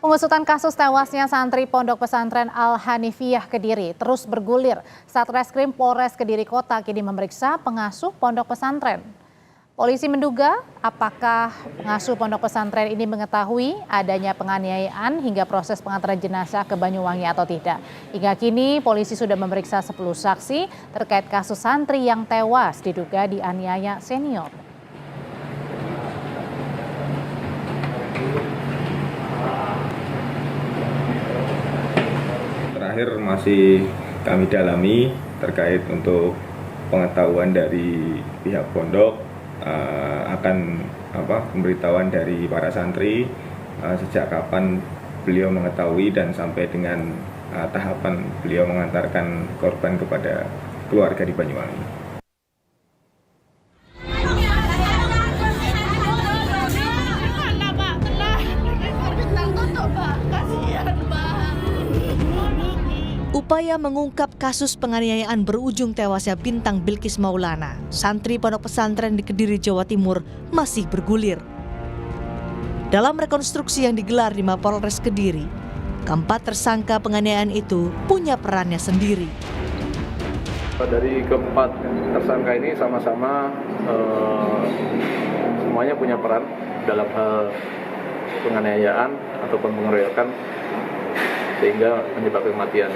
Pengusutan kasus tewasnya santri Pondok Pesantren Al-Hanifiyah Kediri terus bergulir. Satreskrim Polres Kediri Kota kini memeriksa pengasuh pondok pesantren. Polisi menduga apakah pengasuh pondok pesantren ini mengetahui adanya penganiayaan hingga proses pengantaran jenazah ke Banyuwangi atau tidak. Hingga kini polisi sudah memeriksa 10 saksi terkait kasus santri yang tewas diduga dianiaya senior. Terakhir masih kami dalami terkait untuk pengetahuan dari pihak pondok akan pemberitahuan dari para santri sejak kapan beliau mengetahui dan sampai dengan tahapan beliau mengantarkan korban kepada keluarga di Banyuwangi. Upaya mengungkap kasus penganiayaan berujung tewasnya Bintang Bilqis Maulana, santri pondok pesantren di Kediri, Jawa Timur, masih bergulir. Dalam rekonstruksi yang digelar di Mapolres Kediri, keempat tersangka penganiayaan itu punya perannya sendiri. Dari keempat tersangka ini sama-sama semuanya punya peran dalam hal penganiayaan ataupun pengeroyokan sehingga menyebabkan kematian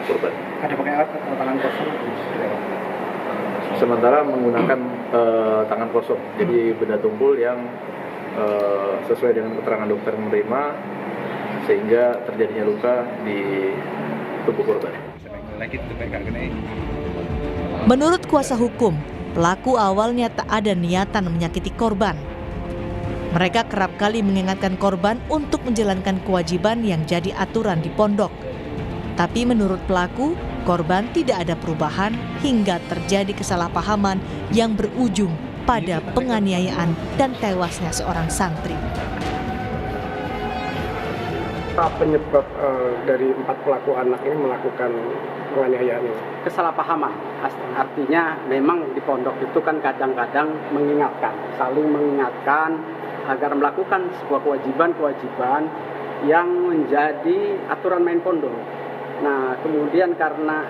korban. Ada pakai alat atau tangan kosong? Sementara menggunakan tangan kosong, jadi benda tumpul yang sesuai dengan keterangan dokter menerima sehingga terjadinya luka di tubuh korban. Menurut kuasa hukum, pelaku awalnya tak ada niatan menyakiti korban. Mereka kerap kali mengingatkan korban untuk menjalankan kewajiban yang jadi aturan di pondok. Tapi menurut pelaku, korban tidak ada perubahan hingga terjadi kesalahpahaman yang berujung pada penganiayaan dan tewasnya seorang santri. Apa penyebab dari 4 pelaku anak ini melakukan penganiayaan ini? Kesalahpahaman, artinya memang di pondok itu kan kadang-kadang mengingatkan, saling mengingatkan agar melakukan sebuah kewajiban yang menjadi aturan main pondok. Nah, kemudian karena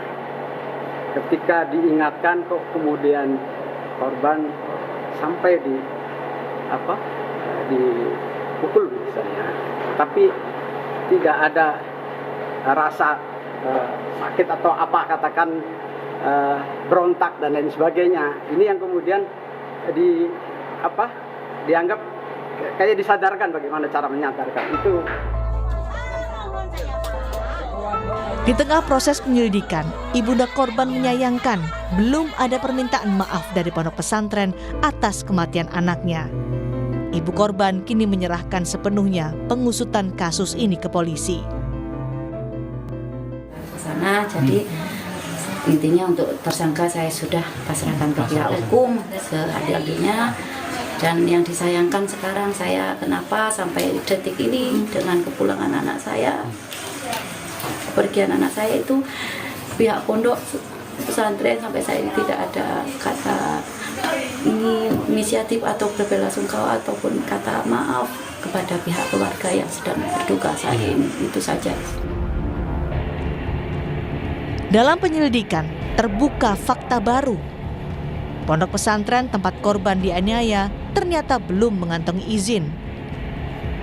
ketika diingatkan kok kemudian korban sampai dipukul misalnya, tapi tidak ada rasa sakit atau katakan berontak dan lain sebagainya. Ini yang kemudian dianggap kayak disadarkan bagaimana cara menyadarkan itu. Di tengah proses penyelidikan, ibunda korban menyayangkan belum ada permintaan maaf dari pondok pesantren atas kematian anaknya. Ibu korban kini menyerahkan sepenuhnya pengusutan kasus ini ke polisi. Kesana, jadi intinya untuk tersangka saya sudah pasrahkan ke pihak hukum seadil-adilnya. Dan yang disayangkan sekarang saya kenapa sampai detik ini dengan kepulangan anak saya, kepergian anak saya itu pihak pondok pesantren sampai saya ini tidak ada kata inisiatif atau berbelasungkawa ataupun kata maaf kepada pihak keluarga yang sedang berduka saat ini. Itu saja. Dalam penyelidikan terbuka fakta baru. Pondok pesantren tempat korban dianiaya ternyata belum mengantongi izin.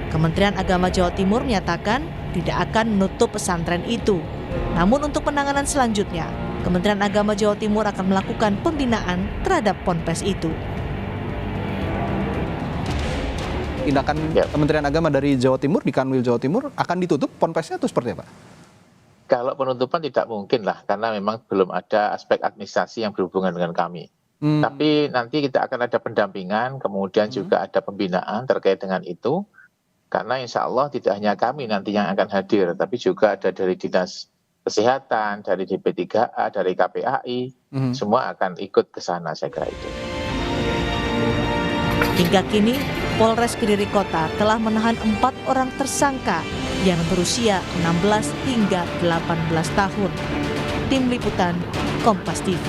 Kementerian Agama Jawa Timur menyatakan tidak akan menutup pesantren itu. Namun untuk penanganan selanjutnya, Kementerian Agama Jawa Timur akan melakukan pembinaan terhadap ponpes itu. Tindakan Kementerian Agama dari Jawa Timur, di Kanwil Jawa Timur, akan ditutup ponpesnya itu seperti apa? Kalau penutupan tidak mungkin lah, karena memang belum ada aspek administrasi yang berhubungan dengan kami. Tapi nanti kita akan ada pendampingan, kemudian juga ada pembinaan terkait dengan itu. Karena insya Allah tidak hanya kami nanti yang akan hadir, tapi juga ada dari Dinas Kesehatan, dari DP3A, dari KPAI, semua akan ikut ke sana, saya kira itu. Hingga kini, Polres Kediri Kota telah menahan 4 orang tersangka yang berusia 16 hingga 18 tahun. Tim Liputan, Kompas TV.